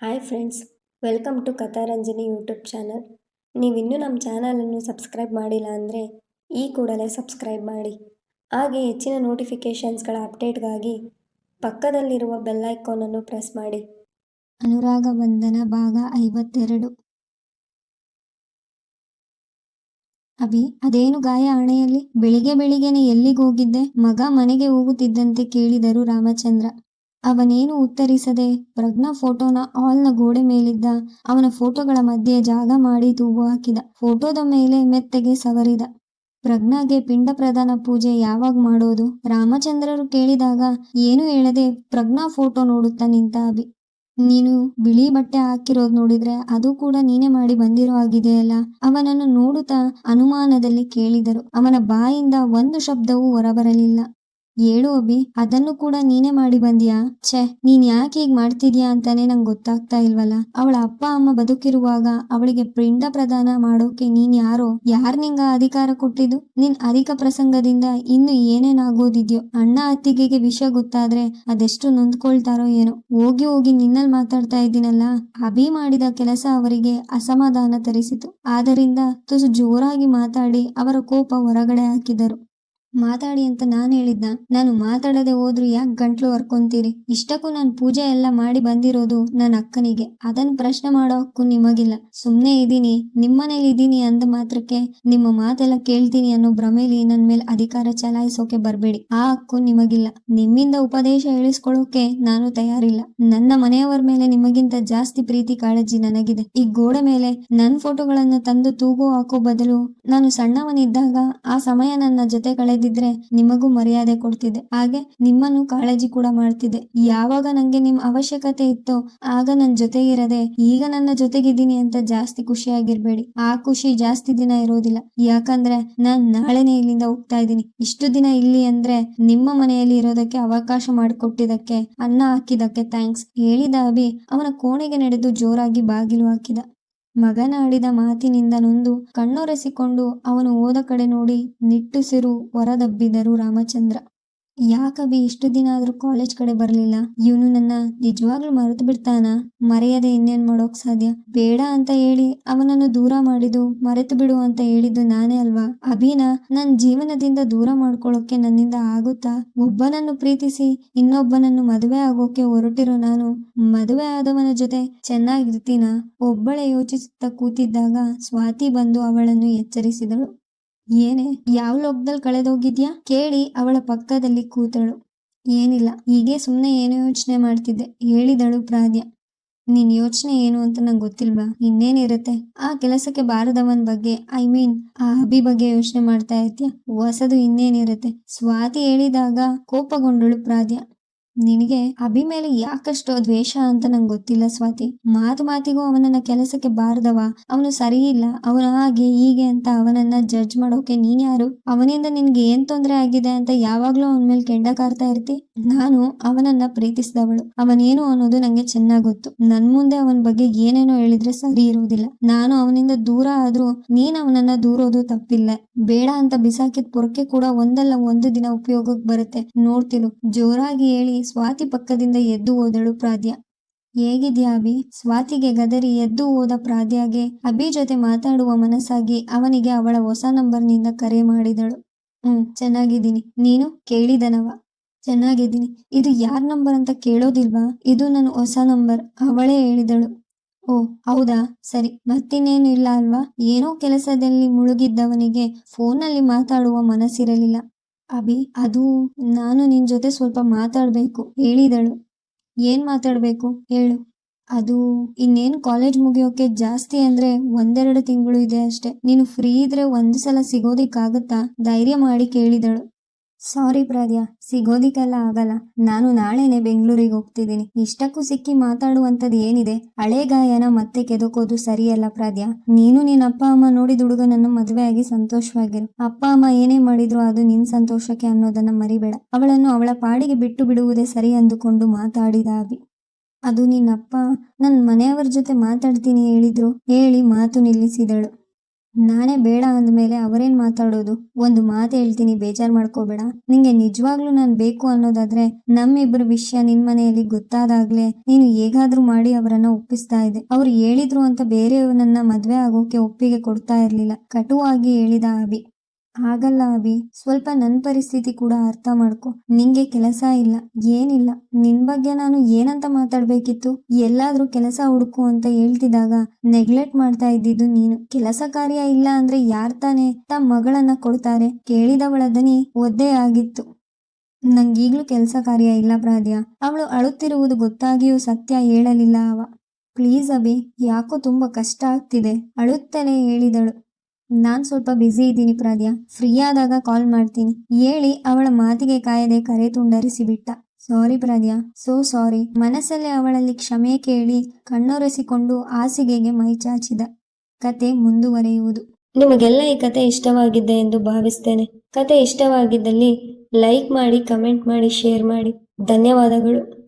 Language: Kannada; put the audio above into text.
Hi friends, welcome to Katharanjani YouTube channel. ನೀವಿನ್ನೂ ನಮ್ಮ ಚಾನಲನ್ನು ಸಬ್ಸ್ಕ್ರೈಬ್ ಮಾಡಿಲ್ಲ ಅಂದರೆ ಈ ಕೂಡಲೇ ಸಬ್ಸ್ಕ್ರೈಬ್ ಮಾಡಿ. ಹಾಗೆ ಹೆಚ್ಚಿನ ನೋಟಿಫಿಕೇಷನ್ಸ್ಗಳ ಅಪ್ಡೇಟ್ಗಾಗಿ ಪಕ್ಕದಲ್ಲಿರುವ ಬೆಲ್ ಐಕಾನನ್ನು ಪ್ರೆಸ್ ಮಾಡಿ. ಅನುರಾಗ ಬಂಧನ ಭಾಗ 52. ಅಭಿ, ಅದೇನು ಗಾಯ ಹಣೆಯಲ್ಲಿ? ಬೆಳಿಗ್ಗೆ ಬೆಳಿಗ್ಗೆನೆ ಎಲ್ಲಿಗೋಗಿದ್ದೆ? ಮಗ ಮನೆಗೆ ಹೋಗುತ್ತಿದ್ದಂತೆ ಕೇಳಿದರು ರಾಮಚಂದ್ರ. ಅವನೇನು ಉತ್ತರಿಸದೆ ಪ್ರಜ್ಞಾ ಫೋಟೋನ ಹಾಲ್ನ ಗೋಡೆ ಮೇಲಿದ್ದ ಅವನ ಫೋಟೋಗಳ ಮಧ್ಯೆ ಜಾಗ ಮಾಡಿ ತೂಗು ಹಾಕಿದ. ಫೋಟೋದ ಮೇಲೆ ಮೆತ್ತಗೆ ಸವರಿದ. ಪ್ರಜ್ಞಾಗೆ ಪಿಂಡ ಪ್ರದಾನ ಪೂಜೆ ಯಾವಾಗ ಮಾಡೋದು? ರಾಮಚಂದ್ರರು ಕೇಳಿದಾಗ ಏನು ಹೇಳದೆ ಪ್ರಜ್ಞಾ ಫೋಟೋ ನೋಡುತ್ತಾ ನಿಂತ ಅಭಿ. ನೀನು ಬಿಳಿ ಬಟ್ಟೆ ಹಾಕಿರೋದು ನೋಡಿದ್ರೆ ಅದು ಕೂಡ ನೀನೇ ಮಾಡಿ ಬಂದಿರೋ ಆಗಿದೆಯಲ್ಲ? ಅವನನ್ನು ನೋಡುತ್ತಾ ಅನುಮಾನದಲ್ಲಿ ಕೇಳಿದರು. ಅವನ ಬಾಯಿಂದ ಒಂದು ಶಬ್ದವೂ ಹೊರಬರಲಿಲ್ಲ. ಹೇಳು ಅಭಿ, ಅದನ್ನು ಕೂಡ ನೀನೇ ಮಾಡಿ ಬಂದ್ಯಾ? ಛೆ, ನೀನ್ ಯಾಕೆ ಹೀಗ್ ಮಾಡ್ತಿದ್ಯಾ ಅಂತಾನೆ ನಂಗೆ ಗೊತ್ತಾಗ್ತಾ ಇಲ್ವಲ್ಲ. ಅವಳ ಅಪ್ಪ ಅಮ್ಮ ಬದುಕಿರುವಾಗ ಅವಳಿಗೆ ಪಿಂಡ ಪ್ರದಾನ ಮಾಡೋಕೆ ನೀನ್ ಯಾರೋ? ಯಾರ್ ನಿಂಗ ಅಧಿಕಾರ ಕೊಟ್ಟಿದ್ದು? ನಿನ್ ಅಧಿಕ ಪ್ರಸಂಗದಿಂದ ಇನ್ನು ಏನೇನಾಗೋದಿದ್ಯೋ. ಅಣ್ಣ ಅತ್ತಿಗೆಗೆ ವಿಷಯ ಗೊತ್ತಾದ್ರೆ ಅದೆಷ್ಟು ನೊಂದ್ಕೊಳ್ತಾರೋ ಏನೋ. ಹೋಗಿ ಹೋಗಿ ನಿನ್ನಲ್ಲಿ ಮಾತಾಡ್ತಾ ಇದ್ದೀನಲ್ಲ. ಅಭಿ ಮಾಡಿದ ಕೆಲಸ ಅವರಿಗೆ ಅಸಮಾಧಾನ ತರಿಸಿತು. ಆದ್ದರಿಂದ ತುಸು ಜೋರಾಗಿ ಮಾತಾಡಿ ಅವರ ಕೋಪ ಹೊರಗಡೆ ಹಾಕಿದರು. ಮಾತಾಡಿ ಅಂತ ನಾನು ಹೇಳಿದ್ನ? ನಾನು ಮಾತಾಡದೆ ಹೋದ್ರು ಯಾಕೆ ಗಂಟ್ಲು ಹರ್ಕೊಂತೀರಿ? ಇಷ್ಟಕ್ಕೂ ನಾನು ಪೂಜೆ ಎಲ್ಲ ಮಾಡಿ ಬಂದಿರೋದು ನನ್ನ ಅಕ್ಕನಿಗೆ. ಅದನ್ನ ಪ್ರಶ್ನೆ ಮಾಡೋ ಹಕ್ಕು ನಿಮಗಿಲ್ಲ. ಸುಮ್ನೆ ಇದೀನಿ, ನಿಮ್ಮನೇಲಿ ಇದೀನಿ ಅಂದ ಮಾತ್ರಕ್ಕೆ ನಿಮ್ಮ ಮಾತೆಲ್ಲ ಕೇಳ್ತೀನಿ ಅನ್ನೋ ಭ್ರಮೇಲಿ ನನ್ನ ಮೇಲೆ ಅಧಿಕಾರ ಚಲಾಯಿಸೋಕೆ ಬರ್ಬೇಡಿ. ಆ ಹಕ್ಕು ನಿಮಗಿಲ್ಲ. ನಿಮ್ಮಿಂದ ಉಪದೇಶ ಹೇಳಿಸ್ಕೊಳ್ಳೋಕೆ ನಾನು ತಯಾರಿಲ್ಲ. ನನ್ನ ಮನೆಯವರ ಮೇಲೆ ನಿಮಗಿಂತ ಜಾಸ್ತಿ ಪ್ರೀತಿ ಕಾಳಜಿ ನನಗಿದೆ. ಈ ಗೋಡೆ ಮೇಲೆ ನನ್ನ ಫೋಟೋಗಳನ್ನ ತಂದು ತೂಗು ಹಾಕೋ ಬದಲು ನಾನು ಸಣ್ಣವನಿದ್ದಾಗ ಆ ಸಮಯ ನನ್ನ ಜೊತೆ ಕಳೆದಿದ್ರೆ ನಿಮಗೂ ಮರ್ಯಾದೆ ಕೊಡ್ತಿದ್ದೆ. ಹಾಗೆ ನಿಮ್ಮನ್ನು ಕಾಳಜಿ ಕೂಡ ಮಾಡ್ತಿದ್ದೆ. ಯಾವಾಗ ನಂಗೆ ನಿಮ್ ಅವಶ್ಯಕತೆ ಇತ್ತೋ ಆಗ ನನ್ ಜೊತೆ ಇರದೆ ಈಗ ನನ್ನ ಜೊತೆಗಿದ್ದೀನಿ ಅಂತ ಜಾಸ್ತಿ ಖುಷಿಯಾಗಿರ್ಬೇಡಿ. ಆ ಖುಷಿ ಜಾಸ್ತಿ ದಿನ ಇರೋದಿಲ್ಲ. ಯಾಕಂದ್ರೆ ನಾನ್ ನಾಳೆನೆ ಇಲ್ಲಿಂದ ಹೋಗ್ತಾ ಇದ್ದೀನಿ. ಇಷ್ಟು ದಿನ ಇಲ್ಲಿ ಅಂದ್ರೆ ನಿಮ್ಮ ಮನೆಯಲ್ಲಿ ಇರೋದಕ್ಕೆ ಅವಕಾಶ ಮಾಡಿಕೊಟ್ಟಿದ್ದಕ್ಕೆ, ಅನ್ನ ಹಾಕಿದಕ್ಕೆ ಥ್ಯಾಂಕ್ಸ್ ಹೇಳಿದ ಅಭಿ ಅವನ ಕೋಣೆಗೆ ನಡೆದು ಜೋರಾಗಿ ಬಾಗಿಲು ಹಾಕಿದ. ಮಗನಾಡಿದ ಮಾತಿನಿಂದ ನೊಂದು ಕಣ್ಣೊರೆಸಿಕೊಂಡು ಅವನು ಹೋದ ಕಡೆ ನೋಡಿ ನಿಟ್ಟುಸಿರು ಹೊರದಬ್ಬಿದರು ರಾಮಚಂದ್ರ. ಯಾಕಭಿ ಇಷ್ಟು ದಿನ ಆದ್ರೂ ಕಾಲೇಜ್ ಕಡೆ ಬರ್ಲಿಲ್ಲ? ಇವನು ನನ್ನ ನಿಜವಾಗ್ಲೂ ಮರೆತು ಬಿಡ್ತಾನ? ಮರೆಯದೆ ಇನ್ನೇನ್ ಮಾಡೋಕ್ ಸಾಧ್ಯ? ಬೇಡ ಅಂತ ಹೇಳಿ ಅವನನ್ನು ದೂರ ಮಾಡಿದ್ದು ಮರೆತು ಬಿಡು ಅಂತ ಹೇಳಿದ್ದು ನಾನೇ ಅಲ್ವಾ? ಅಭಿನ ನನ್ ಜೀವನದಿಂದ ದೂರ ಮಾಡ್ಕೊಳ್ಳೋಕೆ ನನ್ನಿಂದ ಆಗುತ್ತಾ? ಒಬ್ಬನನ್ನು ಪ್ರೀತಿಸಿ ಇನ್ನೊಬ್ಬನನ್ನು ಮದುವೆ ಆಗೋಕೆ ಹೊರಟಿರೋ ನಾನು ಮದುವೆ ಆದವನ ಜೊತೆ ಚೆನ್ನಾಗಿರ್ತೀನ? ಒಬ್ಬಳೆ ಯೋಚಿಸುತ್ತಾ ಕೂತಿದ್ದಾಗ ಸ್ವಾತಿ ಬಂದು ಅವಳನ್ನು ಎಚ್ಚರಿಸಿದಳು. ಏನೇ, ಯಾವ ಲೋಕದಲ್ಲಿ ಕಳೆದೋಗಿದ್ಯಾ? ಕೇಳಿ ಅವಳ ಪಕ್ಕದಲ್ಲಿ ಕೂತಳು. ಏನಿಲ್ಲ, ಹೀಗೆ ಸುಮ್ನೆ ಏನೋ ಯೋಚನೆ ಮಾಡ್ತಿದ್ದೆ ಹೇಳಿದಳು ಪ್ರಾದ್ಯ. ನಿನ್ ಯೋಚನೆ ಏನು ಅಂತ ನಂಗೆ ಗೊತ್ತಿಲ್ವಾ? ಇನ್ನೇನಿರುತ್ತೆ? ಆ ಕೆಲಸಕ್ಕೆ ಬಾರದವನ್ ಬಗ್ಗೆ, ಐ ಮೀನ್ ಆ ಅಭಿ ಬಗ್ಗೆ ಯೋಚನೆ ಮಾಡ್ತಾ ಇರ್ತೀಯ. ಹೊಸದು ಇನ್ನೇನಿರುತ್ತೆ? ಸ್ವಾತಿ ಹೇಳಿದಾಗ ಕೋಪಗೊಂಡಳು ಪ್ರಾದ್ಯ. ನಿನಗೆ ಅಭಿ ಮೇಲೆ ಯಾಕಷ್ಟು ದ್ವೇಷ ಅಂತ ನಂಗೆ ಗೊತ್ತಿಲ್ಲ ಸ್ವಾತಿ. ಮಾತು ಮಾತಿಗೂ ಅವನನ್ನ ಕೆಲಸಕ್ಕೆ ಬಾರದವ, ಅವನು ಸರಿ ಇಲ್ಲ, ಅವನ ಹಾಗೆ ಹೀಗೆ ಅಂತ ಅವನನ್ನ ಜಡ್ಜ್ ಮಾಡೋಕೆ ನೀನ್ ಯಾರು? ಅವನಿಂದ ನಿನ್ಗೆ ಏನ್ ತೊಂದರೆ ಆಗಿದೆ ಅಂತ ಯಾವಾಗ್ಲೂ ಅವನ ಮೇಲೆ ಕೆಂಡ ಕಾರ್ತಾ ಇರ್ತಿ? ನಾನು ಅವನನ್ನ ಪ್ರೀತಿಸಿದವಳು. ಅವನೇನು ಅನ್ನೋದು ನಂಗೆ ಚೆನ್ನಾಗ್ ಗೊತ್ತು. ನನ್ ಮುಂದೆ ಅವನ ಬಗ್ಗೆ ಏನೇನೋ ಹೇಳಿದ್ರೆ ಸರಿ ಇರುವುದಿಲ್ಲ. ನಾನು ಅವನಿಂದ ದೂರ ಆದ್ರೂ ನೀನ್ ಅವನನ್ನ ದೂರೋದು ತಪ್ಪಿಲ್ಲ. ಬೇಡ ಅಂತ ಬಿಸಾಕಿದ ಪೊರಕೆ ಕೂಡ ಒಂದಲ್ಲ ಒಂದು ದಿನ ಉಪಯೋಗಕ್ಕೆ ಬರುತ್ತೆ, ನೋಡ್ತಿರು. ಜೋರಾಗಿ ಹೇಳಿ ಸ್ವಾತಿ ಪಕ್ಕದಿಂದ ಎದ್ದು ಹೋದಳು ಪ್ರಾದ್ಯ. ಹೇಗಿದ್ಯಾ ಅಭಿ? ಸ್ವಾತಿಗೆ ಗದರಿ ಎದ್ದು ಹೋದ ಪ್ರಾದ್ಯಾಗೆ ಅಭಿ ಜೊತೆ ಮಾತಾಡುವ ಮನಸ್ಸಾಗಿ ಅವನಿಗೆ ಅವಳ ಹೊಸ ನಂಬರ್ನಿಂದ ಕರೆ ಮಾಡಿದಳು. ಚೆನ್ನಾಗಿದ್ದೀನಿ. ನೀನು? ಕೇಳಿದನವ. ಚೆನ್ನಾಗಿದ್ದೀನಿ. ಇದು ಯಾರ್ ನಂಬರ್ ಅಂತ ಕೇಳೋದಿಲ್ವಾ? ಇದು ನನ್ನ ಹೊಸ ನಂಬರ್, ಅವಳೇ ಹೇಳಿದಳು. ಓ ಹೌದಾ, ಸರಿ. ಮತ್ತಿನ್ನೇನು ಇಲ್ಲ ಅಲ್ವಾ? ಏನೋ ಕೆಲಸದಲ್ಲಿ ಮುಳುಗಿದ್ದವನಿಗೆ ಫೋನಲ್ಲಿ ಮಾತಾಡುವ ಮನಸ್ಸಿರಲಿಲ್ಲ. ಅಭಿ, ಅದು ನಾನು ನಿನ್ ಜೊತೆ ಸ್ವಲ್ಪ ಮಾತಾಡ್ಬೇಕು ಹೇಳಿದಳು. ಏನ್ ಮಾತಾಡ್ಬೇಕು ಹೇಳು? ಅದು ಇನ್ನೇನು ಕಾಲೇಜ್ ಮುಗಿಯೋಕೆ ಜಾಸ್ತಿ ಅಂದ್ರೆ 1-2 ತಿಂಗಳು ಇದೆ ಅಷ್ಟೆ. ನೀನು ಫ್ರೀ ಇದ್ರೆ ಒಂದು ಸಲ ಸಿಗೋದಿಕ್ಕಾಗತ್ತಾ? ಧೈರ್ಯ ಮಾಡಿ ಕೇಳಿದಳು. ಸಾರಿ ಪ್ರಾದ್ಯ, ಸಿಗೋದಿಕ್ಕೆಲ್ಲ ಆಗಲ್ಲ. ನಾನು ನಾಳೆನೆ ಬೆಂಗಳೂರಿಗೆ ಹೋಗ್ತಿದ್ದೀನಿ. ಇಷ್ಟಕ್ಕೂ ಸಿಕ್ಕಿ ಮಾತಾಡುವಂಥದ್ದು ಏನಿದೆ? ಹಳೆ ಗಾಯನ ಮತ್ತೆ ಕೆದಕೋದು ಸರಿಯಲ್ಲ ಪ್ರಾದ್ಯ. ನೀನು ನಿನ್ನ ಅಪ್ಪ ಅಮ್ಮ ನೋಡಿದ ಹುಡುಗನನ್ನು ಮದುವೆ ಆಗಿ ಸಂತೋಷವಾಗಿರು. ಅಪ್ಪ ಅಮ್ಮ ಏನೇ ಮಾಡಿದ್ರು ಅದು ನಿನ್ ಸಂತೋಷಕ್ಕೆ ಅನ್ನೋದನ್ನ ಮರಿಬೇಡ. ಅವಳನ್ನು ಅವಳ ಪಾಡಿಗೆ ಬಿಟ್ಟು ಬಿಡುವುದೇ ಸರಿ ಅಂದುಕೊಂಡು ಮಾತಾಡಿದ ಅಭಿ. ಅದು ನಿನ್ನಪ್ಪ ನನ್ನ ಮನೆಯವರ ಜೊತೆ ಮಾತಾಡ್ತೀನಿ ಹೇಳಿದ್ರು ಹೇಳಿ ಮಾತು ನಿಲ್ಲಿಸಿದಳು. ನಾನೇ ಬೇಡ ಅಂದಮೇಲೆ ಅವರೇನ್ ಮಾತಾಡೋದು? ಒಂದು ಮಾತು ಹೇಳ್ತೀನಿ, ಬೇಜಾರು ಮಾಡ್ಕೋಬೇಡ. ನಿಂಗೆ ನಿಜವಾಗ್ಲೂ ನಾನು ಬೇಕು ಅನ್ನೋದಾದ್ರೆ ನಮ್ಮಿಬ್ಬರ ವಿಷಯ ನಿನ್ ಮನೆಯಲ್ಲಿ ಗೊತ್ತಾದಾಗ್ಲೇ ನೀನು ಹೇಗಾದ್ರೂ ಮಾಡಿ ಅವರನ್ನ ಒಪ್ಪಿಸ್ತಾ ಇದ್ದೆ. ಅವ್ರು ಹೇಳಿದ್ರು ಅಂತ ಬೇರೆಯವನನ್ನ ಮದ್ವೆ ಆಗೋಕೆ ಒಪ್ಪಿಗೆ ಕೊಡ್ತಾ ಇರ್ಲಿಲ್ಲ, ಕಟುವಾಗಿ ಹೇಳಿದ ಅಭಿ. ಆಗಲ್ಲ ಅಭಿ, ಸ್ವಲ್ಪ ನನ್ನ ಪರಿಸ್ಥಿತಿ ಕೂಡ ಅರ್ಥ ಮಾಡ್ಕೊ. ನಿಂಗೆ ಕೆಲಸ ಇಲ್ಲ, ಏನಿಲ್ಲ. ನಿನ್ ಬಗ್ಗೆ ನಾನು ಏನಂತ ಮಾತಾಡ್ಬೇಕಿತ್ತು? ಎಲ್ಲಾದ್ರೂ ಕೆಲಸ ಹುಡುಕು ಅಂತ ಹೇಳ್ತಿದ್ದಾಗ ನೆಗ್ಲೆಕ್ಟ್ ಮಾಡ್ತಾ ಇದ್ದಿದ್ದು ನೀನು. ಕೆಲಸ ಕಾರ್ಯ ಇಲ್ಲ ಅಂದ್ರೆ ಯಾರ್ ತಾನೇ ತಮ್ಮ ಮಗಳನ್ನ ಕೊಡ್ತಾರೆ? ಕೇಳಿದವಳ ದನಿ ಒದ್ದೆ ಆಗಿತ್ತು. ನಂಗೀಗ್ಲೂ ಕೆಲಸ ಕಾರ್ಯ ಇಲ್ಲ ಪ್ರಾದ್ಯ. ಅವಳು ಅಳುತ್ತಿರುವುದು ಗೊತ್ತಾಗಿಯೂ ಸತ್ಯ ಹೇಳಲಿಲ್ಲ ಅವ. ಪ್ಲೀಸ್ ಅಭಿ, ಯಾಕೋ ತುಂಬಾ ಕಷ್ಟ ಆಗ್ತಿದೆ, ಅಳುತ್ತಲೇ ಹೇಳಿದಳು. ನಾನ್ ಸ್ವಲ್ಪ ಬ್ಯುಸಿ ಇದ್ದೀನಿ ಪ್ರಾದ್ಯ, ಫ್ರೀ ಆದಾಗ ಕಾಲ್ ಮಾಡ್ತೀನಿ ಹೇಳಿ ಅವಳ ಮಾತಿಗೆ ಕಾಯದೆ ಕರೆ ತುಂಡರಿಸಿಬಿಟ್ಟ. ಸಾರಿ ಪ್ರಾದ್ಯ, ಸೋ ಸಾರಿ. ಮನಸ್ಸಲ್ಲೇ ಅವಳಲ್ಲಿ ಕ್ಷಮೆ ಕೇಳಿ ಕಣ್ಣೊರೆಸಿಕೊಂಡು ಹಾಸಿಗೆಗೆ ಮೈ ಚಾಚಿದ. ಕತೆ ಮುಂದುವರಿಯುವುದು. ನಿಮಗೆಲ್ಲ ಈ ಕತೆ ಇಷ್ಟವಾಗಿದ್ದೆ ಎಂದು ಭಾವಿಸ್ತೇನೆ. ಕತೆ ಇಷ್ಟವಾಗಿದ್ದಲ್ಲಿ ಲೈಕ್ ಮಾಡಿ, ಕಮೆಂಟ್ ಮಾಡಿ, ಶೇರ್ ಮಾಡಿ. ಧನ್ಯವಾದಗಳು.